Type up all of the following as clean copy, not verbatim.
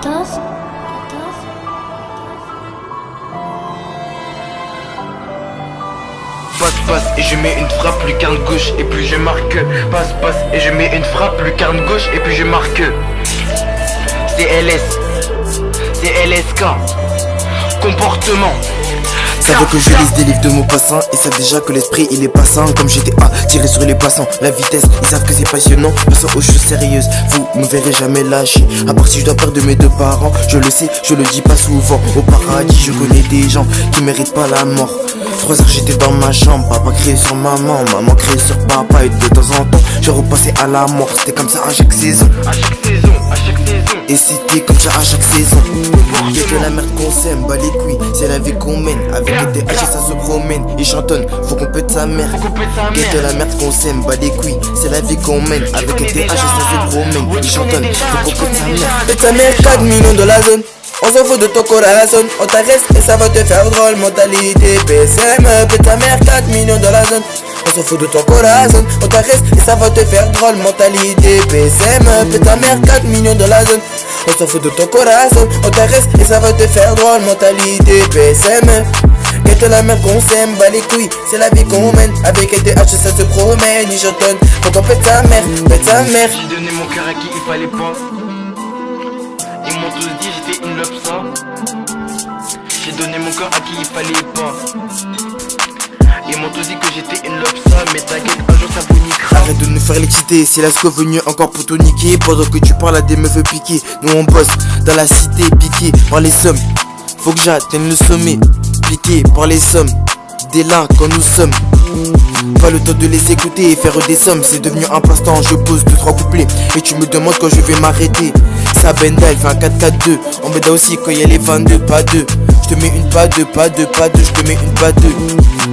Passe et je mets une frappe, lucarne gauche et puis je marque. Passe et je mets une frappe, lucarne gauche et puis je marque. CLS, CLSK, comportement. Ça veut que je lise des livres de mots passants. Ils savent déjà que l'esprit il est passant. Comme GTA, tiré sur les poissons. La vitesse, ils savent que c'est passionnant. Passons aux choses sérieuses, vous me verrez jamais lâcher. À part si je dois perdre mes deux parents. Je le sais, je le dis pas souvent. Au paradis, je connais des gens qui méritent pas la mort. 3 heures j'étais dans ma chambre, papa criait sur maman, maman criait sur papa. Et de temps en temps, je repassais à la mort. C'était comme ça à chaque saison. À chaque saison, à chaque saison. Et c'était comme ça à chaque saison. Y'a que la merde qu'on s'aime, bah les couilles, c'est la vie qu'on mène. Avec des TH ça se promène, il chantonne, faut qu'on pète sa mère. Y'a que la merde qu'on s'aime, bah les couilles, c'est la vie qu'on mène. Avec des TH ça se promène, il chantonne, faut qu'on pète sa mère. Pète sa mère, 4 millions de la zone. On s'en fout de ton corazon, on t'arrête et ça va te faire drôle. Mentalité PSM, pète ta mère, 4 millions de la zone. On s'en fout de ton corazon, on t'arrête et ça va te faire drôle. Mentalité PSM, pète ta mère, 4 millions de la zone. On s'en fout de ton corazon, on t'arrête et ça va te faire drôle. Mentalité PSM. Quête la mère qu'on s'aime, bah les couilles, c'est la vie qu'on mène. Avec un TH ça se promène, il chantonne, faut qu'on pète sa mère, pète sa mère. J'ai donné mon cœur à qui il fallait pas. Ils m'ont tous dit j'étais une lopsa. J'ai donné mon cœur à qui il fallait pas. Ils m'ont tous dit que j'étais une lopsa. Mais t'inquiète, un jour ça vous niquera. Arrête de nous faire l'exciter, c'est la sco venue encore pour te niquer. Pendant que tu parles à des meufs piquées, nous on bosse dans la cité, piqué par les sommes. Faut que j'atteigne le sommet, piqué par les sommes. Dès là quand nous sommes, pas le temps de les écouter et faire des sommes. C'est devenu un passe-temps, je pose 2-3 couplets et tu me demandes quand je vais m'arrêter. Sa benda elle fait un 4-4-2. En benda aussi quand y'a les 22, pas 2. Je te mets une pas 2, pas 2, pas 2. Je te mets une pas 2.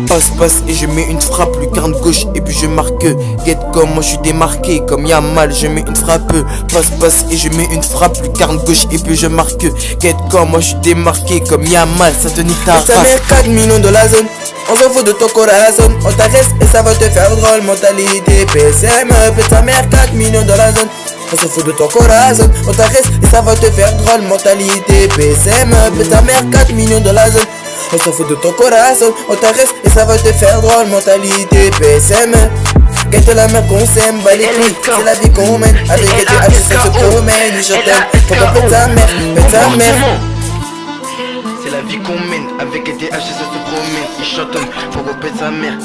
Passe et je mets une frappe, lucarne gauche et puis je marque. Get comme moi je suis démarqué, comme y'a mal je mets une frappe. Passe et je mets une frappe, lucarne gauche et puis je marque. Get comme moi je suis démarqué, comme y'a mal ça te nique ta race. Ta mère 4 millions de la zone. On s'en fout de ton corazon, on t'arrête et ça va te faire drôle. Mentalité PSM, pète ta mère 4 millions de la zone. On s'en fout de ton corazon, on t'arrête et ça va te faire drôle. Mentalité PSM, pète ta mère 4 millions de la zone. On s'en fout de ton corazon, on t'arrête et ça va te faire drôle. Mentalité PSM. Quête la mère qu'on s'aime, bah les couilles, c'est la vie qu'on mène. Avec des TH ça se promène, il chantonne, faut qu'on pète sa mère, pète sa mère. C'est la vie qu'on mène, avec des TH ça se promène, il chantonne, faut qu'on pète sa mère.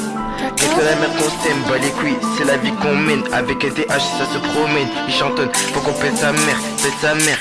Qu'est-ce que la mère qu'on s'aime, bah les couilles, c'est la vie qu'on mène, avec des TH ça se promène, il chantonne, faut qu'on pète sa mère, pète sa mère.